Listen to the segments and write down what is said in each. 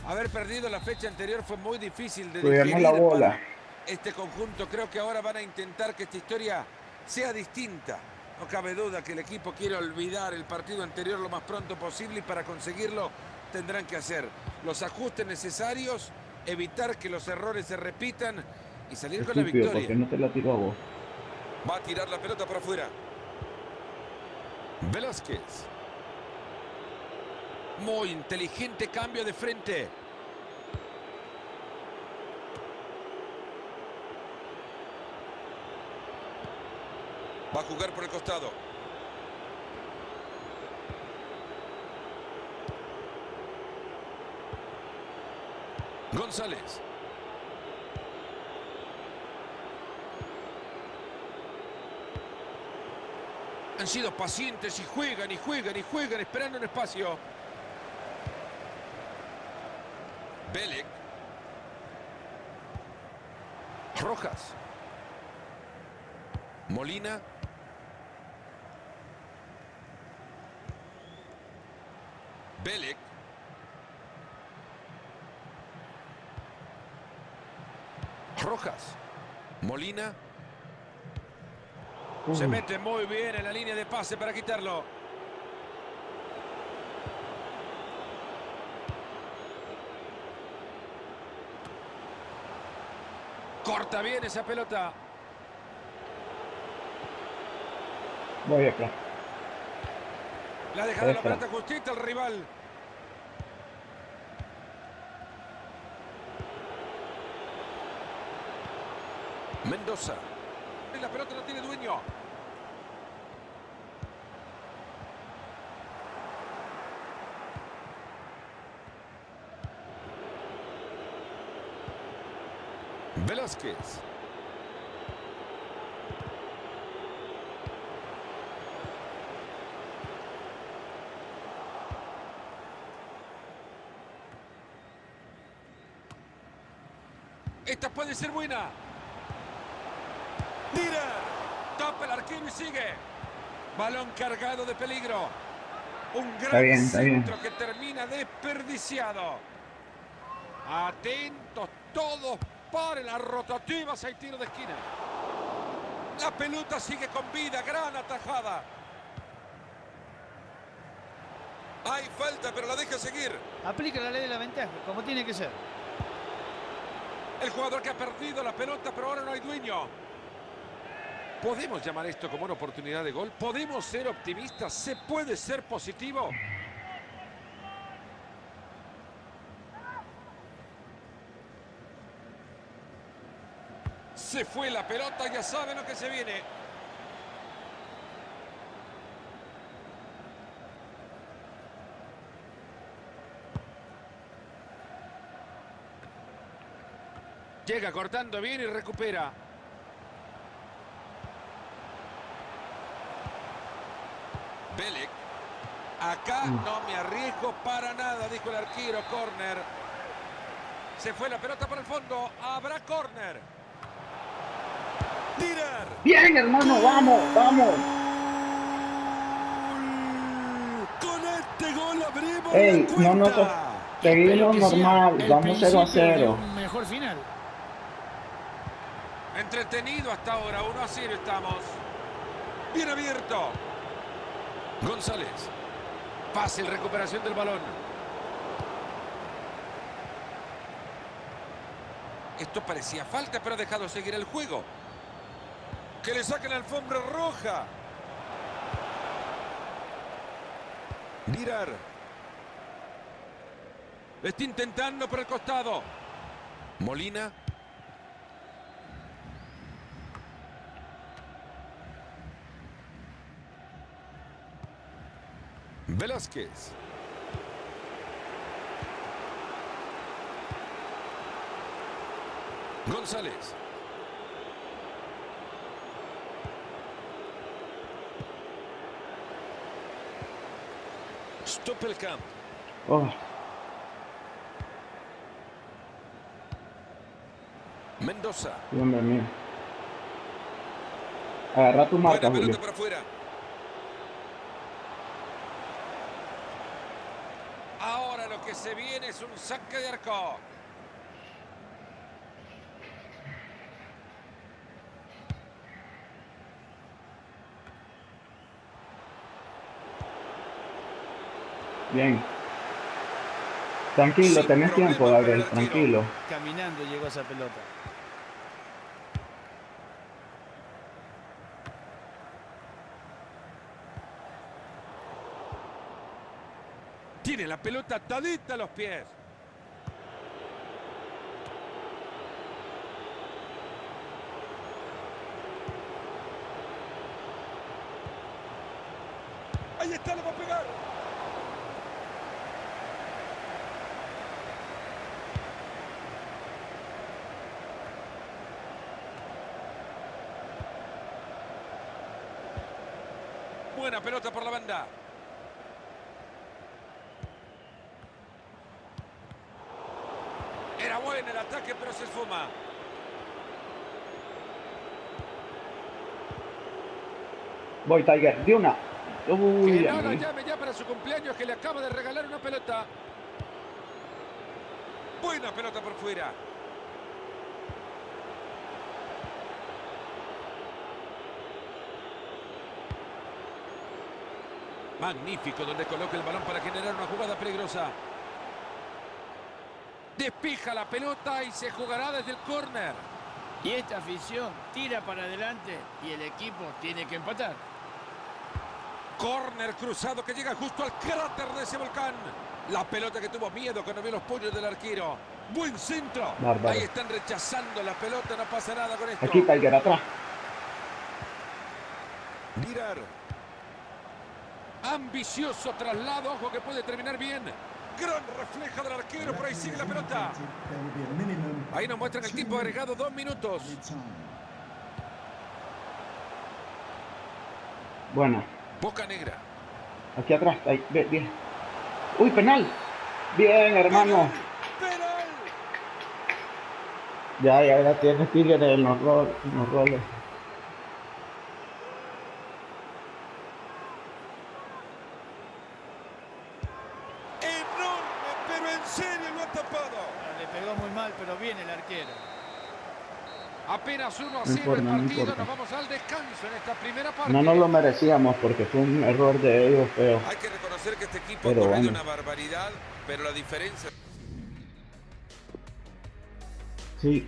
Haber perdido la fecha anterior fue muy difícil de Cuidemos la digerir bola. para este conjunto. Creo que ahora van a intentar que esta historia sea distinta. No cabe duda que el equipo quiere olvidar el partido anterior lo más pronto posible y para conseguirlo tendrán que hacer los ajustes necesarios, evitar que los errores se repitan y salir con la Estúpido, ¿por victoria. qué no te la tiro a vos? Va a tirar la pelota para afuera. Velázquez. Muy inteligente cambio de frente. Va a jugar por el costado. González. Han sido pacientes y juegan y juegan y juegan esperando un espacio. Belek. Rojas. Molina. Belek. Rojas. Molina. Se mete muy bien en la línea de pase para quitarlo. Corta bien esa pelota. Voy acá. Le ha dejado la Extra. pelota justita al rival. Mendoza. Y la pelota no tiene dueño. Velázquez. Esta puede ser buena. Tira. Tapa el arquero y sigue. Balón cargado de peligro. Un gran Está bien. centro que termina desperdiciado. Atentos todos para las rotativas. Hay tiro de esquina. La pelota sigue con vida. Gran atajada. Hay falta, pero la deja seguir. Aplica la ley de la ventaja, como tiene que ser. El jugador que ha perdido la pelota, pero ahora no hay dueño. ¿Podemos llamar esto como una oportunidad de gol? ¿Podemos ser optimistas? ¿Se puede ser positivo? Se fue la pelota, ya saben lo que se viene. Llega cortando bien y recupera. Belek. Acá no me arriesgo para nada, dijo el arquero. Córner. Se fue la pelota para el fondo. Habrá córner. Tirar. Bien, hermano, vamos, vamos. Con este gol abrimos Ey, la no nos cuenta. seguimos normal, El vamos 0 a principio de 0. un mejor final. Entretenido hasta ahora, 1-0 estamos. Bien abierto. González. Fácil recuperación del balón. Esto parecía falta, pero ha dejado seguir el juego. Que le saquen la alfombra roja. Dirar. Está intentando por el costado. Molina. Velázquez. González. Stoppelkamp. Oh, Mendoza. Dios mío. Agarra tu marca, Buena pelota Julio. para afuera. Ahora lo que se viene es un saque de arco. Bien. Tranquilo, Sin tenés problema tiempo, para el Gabriel, arquero. tranquilo. Caminando llegó esa pelota. Tiene la pelota atadita a los pies. Ahí está, le va a pegar. Buena pelota por la banda. Era bueno el ataque, pero se esfuma. Voy, Tiger, de una. Uy, Que no lo amigo. llame ya para su cumpleaños, que le acaba de regalar una pelota. Buena pelota por fuera. Magnífico donde coloca el balón para generar una jugada peligrosa. Despija la pelota y se jugará desde el córner. Y esta afición tira para adelante y el equipo tiene que empatar. Córner cruzado que llega justo al cráter de ese volcán. La pelota que tuvo miedo cuando vio los puños del arquero. Buen centro. Bárbaro. Ahí están rechazando la pelota, no pasa nada con esto. Aquí, Tiger, atrás. Mirar. Ambicioso traslado, ojo que puede terminar bien. Gran reflejo del arquero, por ahí sigue la pelota. Ahí nos muestran el tiempo agregado, 2 minutos. Buena. Boca Negra. Aquí atrás, ahí, bien. Uy, penal. Bien, hermano. Penal. Ya tienes Tigre en los roles. Enorme, pero en serio lo ha tapado. Le pegó muy mal, pero bien el arquero. Apenas 1-0 importa, el no partido, importa. nos vamos al descanso en esta primera parte. No nos lo merecíamos porque fue un error de ellos feo. Hay que reconocer que este equipo Pero ha corrido bueno. una barbaridad, pero la diferencia... Sí.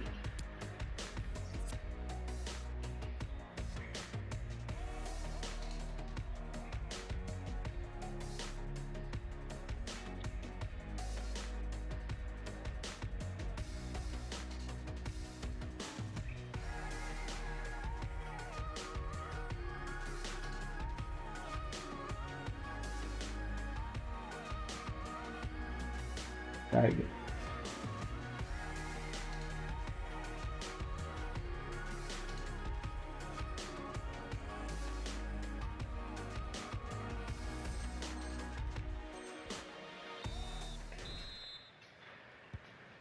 Tiger.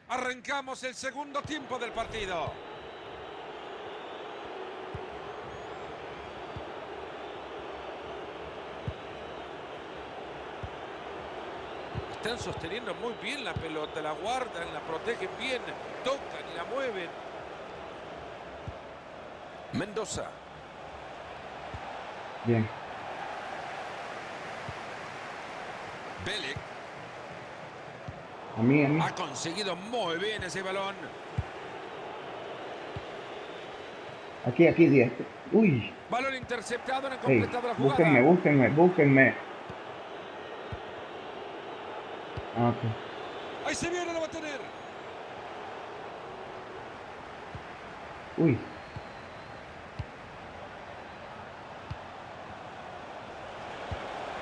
Arrancamos el segundo tiempo del partido. Están sosteniendo muy bien la pelota, la guardan, la protegen bien, tocan y la mueven. Mendoza. Bien. Belek A mí. ha conseguido muy bien ese balón. Aquí, 10. Uy. Balón interceptado, no han Ey, completado la jugada. búsquenme. Ah, ok. Ahí se viene, lo va a tener. Uy.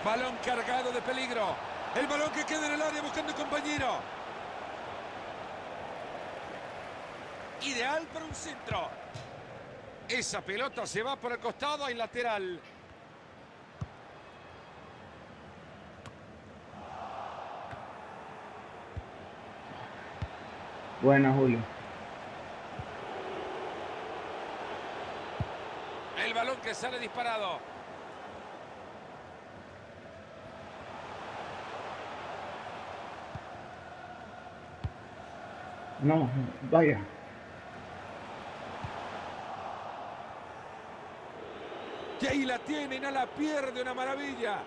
Balón cargado de peligro. El balón que queda en el área buscando compañero. Ideal para un centro. Esa pelota se va por el costado, hay lateral. Buena, Julio. El balón que sale disparado. No, vaya. Y ahí la tiene, no la pierde, una maravilla.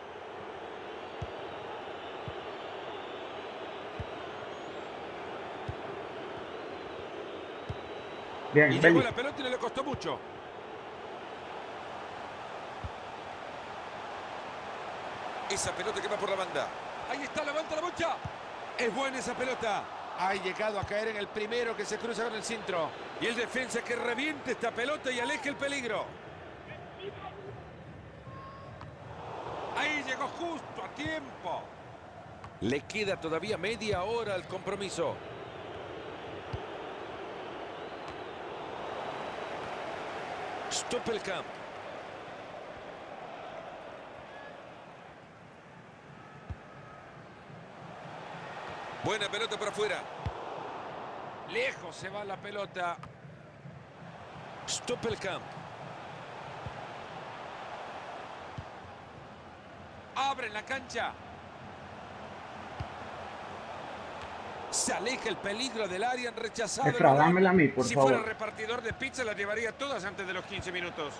Bien, Y llegó Beli. la pelota y no le costó mucho. Esa pelota que va por la banda. Ahí está, levanta la bocha. Es buena esa pelota. Ha llegado a caer en el primero que se cruza con el centro. Y el defensa que reviente esta pelota y aleje el peligro. Ahí llegó justo a tiempo. Le queda todavía media hora al compromiso. Stoppelkamp. Buena pelota por afuera. Lejos se va la pelota. Stoppelkamp. Abre la cancha. Se aleja el peligro del área, han rechazado. Efra, dámela a mí, por si favor. fuera repartidor de pizza, las llevaría todas antes de los 15 minutos.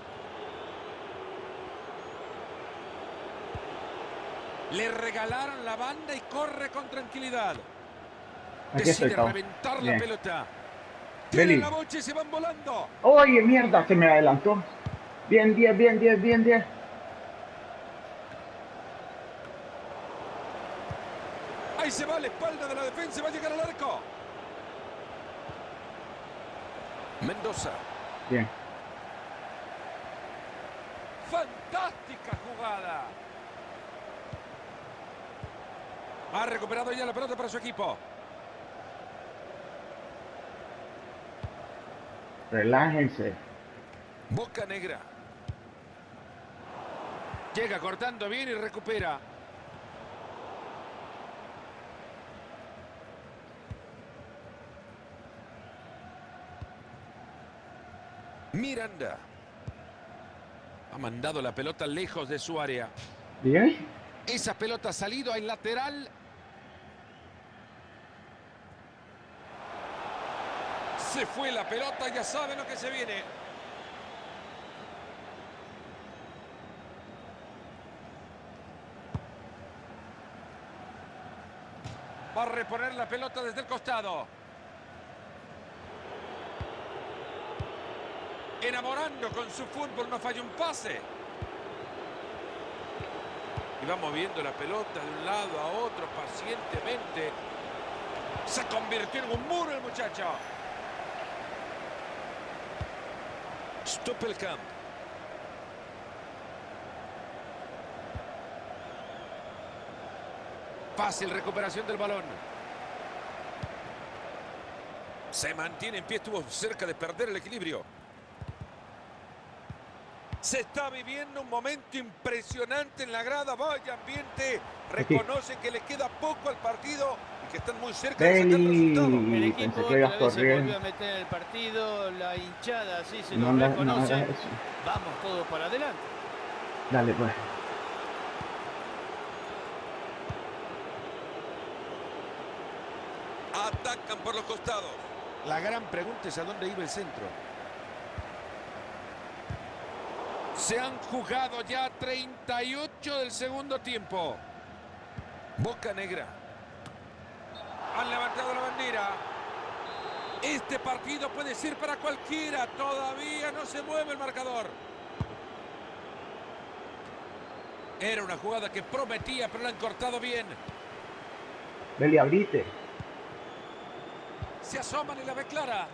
Le regalaron la banda y corre con tranquilidad. Aquí estoy, Decide Tao. reventar Bien. la pelota. Tienen Beli. la bocha y se van volando. Oye, mierda, se me adelantó. Bien, 10, bien, 10, bien, 10. Ahí se va a la espalda de la defensa, va a llegar al arco. Mendoza. Bien. Fantástica jugada. Ha recuperado ya la pelota para su equipo. Relájense. Boca Negra. Llega cortando bien y recupera. Miranda. Ha mandado la pelota lejos de su área. Bien. Esa pelota ha salido al lateral. Se fue la pelota, ya sabe lo que se viene. Va a reponer la pelota desde el costado. Enamorando con su fútbol, no falla un pase. Y va moviendo la pelota de un lado a otro pacientemente. Se convirtió en un muro el muchacho. Stoppelkamp. Fácil recuperación del balón. Se mantiene en pie, estuvo cerca de perder el equilibrio. Se está viviendo un momento impresionante en la grada. Vaya ambiente. Reconocen que le queda poco al partido y que están muy cerca de sacar el resultado. El Beli, equipo pensé que ibas otra vez se volvió corriendo. a meter en el partido. La hinchada así se No, lo no reconoce. hagas eso. Vamos todos para adelante. Dale, pues. Atacan por los costados. La gran pregunta es a dónde iba el centro. Se han jugado ya 38 del segundo tiempo. Boca Negra. Han levantado la bandera. Este partido puede ser para cualquiera. Todavía no se mueve el marcador. Era una jugada que prometía, pero la han cortado bien. Beli, abrite. Se asoman y la ve clara.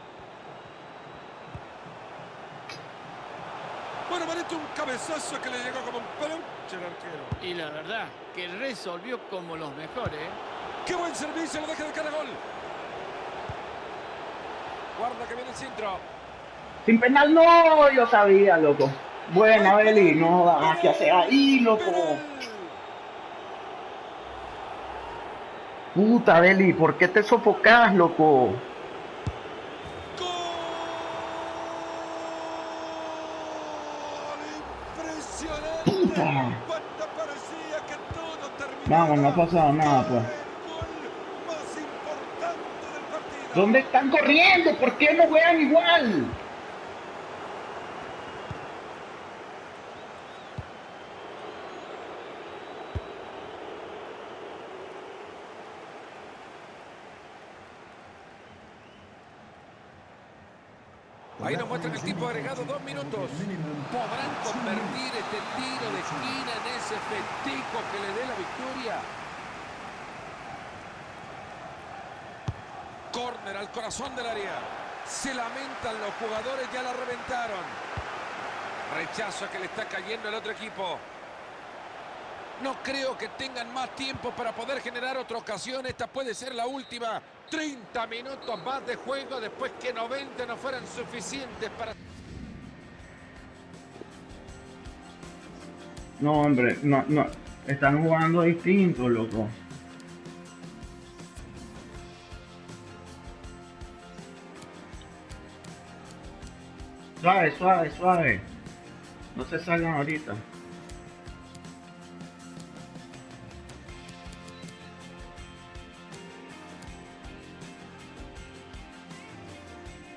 Bueno, Manito, un cabezazo que le llegó como un peluche al arquero. Y la verdad que resolvió como los mejores. ¡Qué buen servicio! Lo deja de cara a gol. Guarda que viene el centro. Sin penal, no, yo sabía, loco. Buena, Beli, no da que hacer ahí, loco. Penal. Puta, Beli, ¿por qué te sofocás, loco? Impresionante. Puta. Cuando parecía que todo terminaba. Vamos, no ha pasado nada, pues. El gol más importante del partido. ¿Dónde están corriendo? ¿Por qué no juegan igual? Ahí nos muestran el tiempo agregado, 2 minutos. ¿Podrán convertir este tiro de esquina en ese festejo que le dé la victoria? Córner al corazón del área. Se lamentan los jugadores, ya la reventaron. Rechazo que le está cayendo al otro equipo. No creo que tengan más tiempo para poder generar otra ocasión. Esta puede ser la última. 30 minutos más de juego después que 90 no fueran suficientes para... No, hombre, no. Están jugando distinto, loco. Suave. No se salgan ahorita.